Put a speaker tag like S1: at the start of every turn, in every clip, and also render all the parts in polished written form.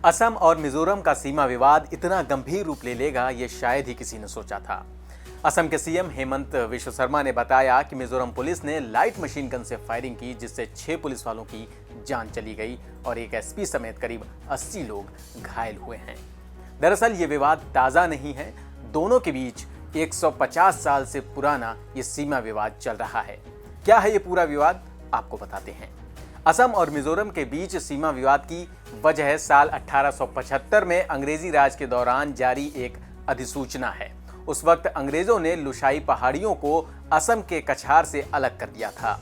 S1: असम और मिजोरम का सीमा विवाद इतना गंभीर रूप ले लेगा ये शायद ही किसी ने सोचा था। असम के सीएम हेमंत विश्व शर्मा ने बताया कि मिजोरम पुलिस ने लाइट मशीन गन से फायरिंग की, जिससे 6 पुलिस वालों की जान चली गई और एक एसपी समेत करीब 80 लोग घायल हुए हैं। दरअसल ये विवाद ताजा नहीं है, दोनों के बीच 150 साल से पुराना ये सीमा विवाद चल रहा है। क्या है ये पूरा विवाद, आपको बताते हैं। असम और मिजोरम के बीच सीमा विवाद की वजह साल 1875 में अंग्रेजी राज के दौरान जारी एक अधिसूचना है। उस वक्त अंग्रेजों ने लुशाई पहाड़ियों को असम के कछार से अलग कर दिया था।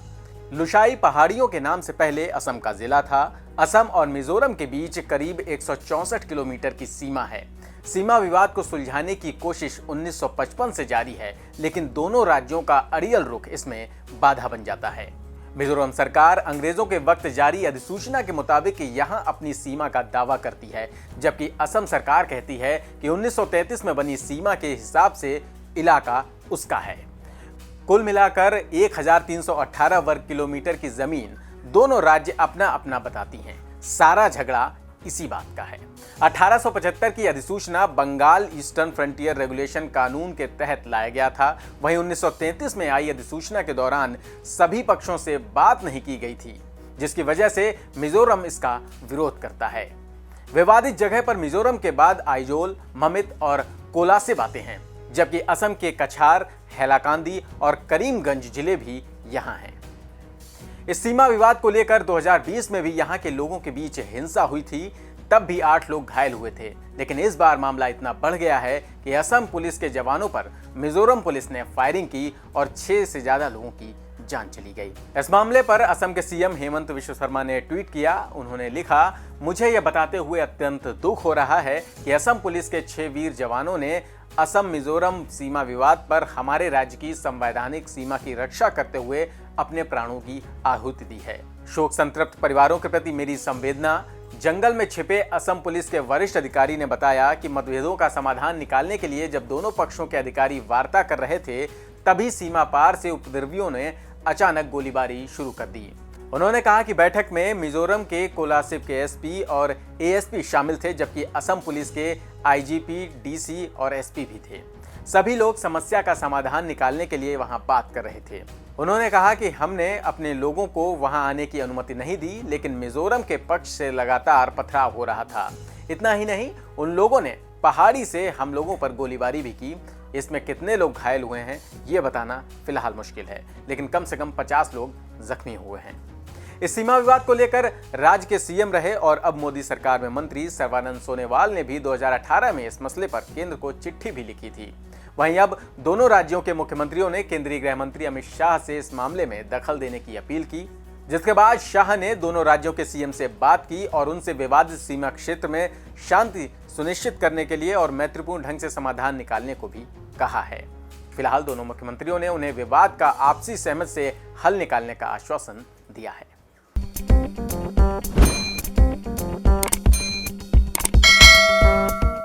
S1: लुशाई पहाड़ियों के नाम से पहले असम का जिला था। असम और मिजोरम के बीच करीब 164 किलोमीटर की सीमा है। सीमा विवाद को सुलझाने की कोशिश 1955 से जारी है, लेकिन दोनों राज्यों का अड़ियल रुख इसमें बाधा बन जाता है। मिजोरम सरकार अंग्रेजों के वक्त जारी अधिसूचना के मुताबिक यहां अपनी सीमा का दावा करती है, जबकि असम सरकार कहती है कि 1933 में बनी सीमा के हिसाब से इलाका उसका है। कुल मिलाकर 1318 वर्ग किलोमीटर की जमीन दोनों राज्य अपना अपना बताती हैं। सारा झगड़ा इसी बात का है। 1875 की अधिसूचना बंगाल ईस्टर्न फ्रंटियर रेगुलेशन कानून के तहत लाया गया था। वहीं 1933 में आई अधिसूचना के दौरान सभी पक्षों से बात नहीं की गई थी, जिसकी वजह से मिजोरम इसका विरोध करता है। विवादित जगह पर मिजोरम के बाद आइजोल, ममित और कोलासिब आते हैं, जबकि असम के कछार, हैलाकांदी और करीमगंज जिले भी यहाँ हैं। इस सीमा विवाद को लेकर 2020 में भी यहां के लोगों के बीच हिंसा हुई थी, तब भी 8 लोग घायल हुए थे। लेकिन इस बार मामला इतना बढ़ गया है कि असम पुलिस के जवानों पर मिजोरम पुलिस ने फायरिंग की और 6 से ज्यादा लोगों की जान चली गई। इस मामले पर असम के सीएम हेमंत विश्व शर्मा ने ट्वीट किया। उन्होंने लिखा, मुझे यह बताते हुए अत्यंत दुख हो रहा है कि असम पुलिस के 6 वीर जवानों ने असम मिजोरम सीमा विवाद पर हमारे राज्य की संवैधानिक सीमा की रक्षा करते हुए अपने प्राणों की आहुति दी है। शोक संतप्त परिवारों के प्रति मेरी संवेदना। जंगल में छिपे असम पुलिस के वरिष्ठ अधिकारी ने बताया कि मतभेदों का समाधान निकालने के लिए जब दोनों पक्षों के अधिकारी वार्ता कर रहे थे, तभी सीमा पार से उपद्रवियों ने अचानक गोलीबारी शुरू कर दी। उन्होंने कहा कि बैठक में मिजोरम के कोलासिब के एसपी और एएसपी शामिल थे, जबकि असम पुलिस के आईजीपी, डीसी और एसपी भी थे। सभी लोग समस्या का समाधान निकालने के लिए वहां बात कर रहे थे। उन्होंने कहा कि हमने अपने लोगों को वहां आने की अनुमति नहीं दी, लेकिन मिजोरम के पक्ष से लगातार पथराव हो रहा था। इतना ही नहीं, उन लोगों ने पहाड़ी से हम लोगों पर गोलीबारी भी की। इसमें कितने लोग घायल हुए हैं ये बताना फिलहाल मुश्किल है, लेकिन कम से कम 50 लोग जख्मी हुए हैं। इस सीमा विवाद को लेकर राज्य के सीएम रहे और अब मोदी सरकार में मंत्री सर्बानंद सोनोवाल ने भी 2018 में इस मसले पर केंद्र को चिट्ठी भी लिखी थी। वहीं अब दोनों राज्यों के मुख्यमंत्रियों ने केंद्रीय गृह मंत्री अमित शाह से इस मामले में दखल देने की अपील की, जिसके बाद शाह ने दोनों राज्यों के सीएम से बात की और उनसे विवादित सीमा क्षेत्र में शांति सुनिश्चित करने के लिए और मैत्रीपूर्ण ढंग से समाधान निकालने को भी कहा है। फिलहाल दोनों मुख्यमंत्रियों ने उन्हें विवाद का आपसी सहमति से हल निकालने का आश्वासन दिया है।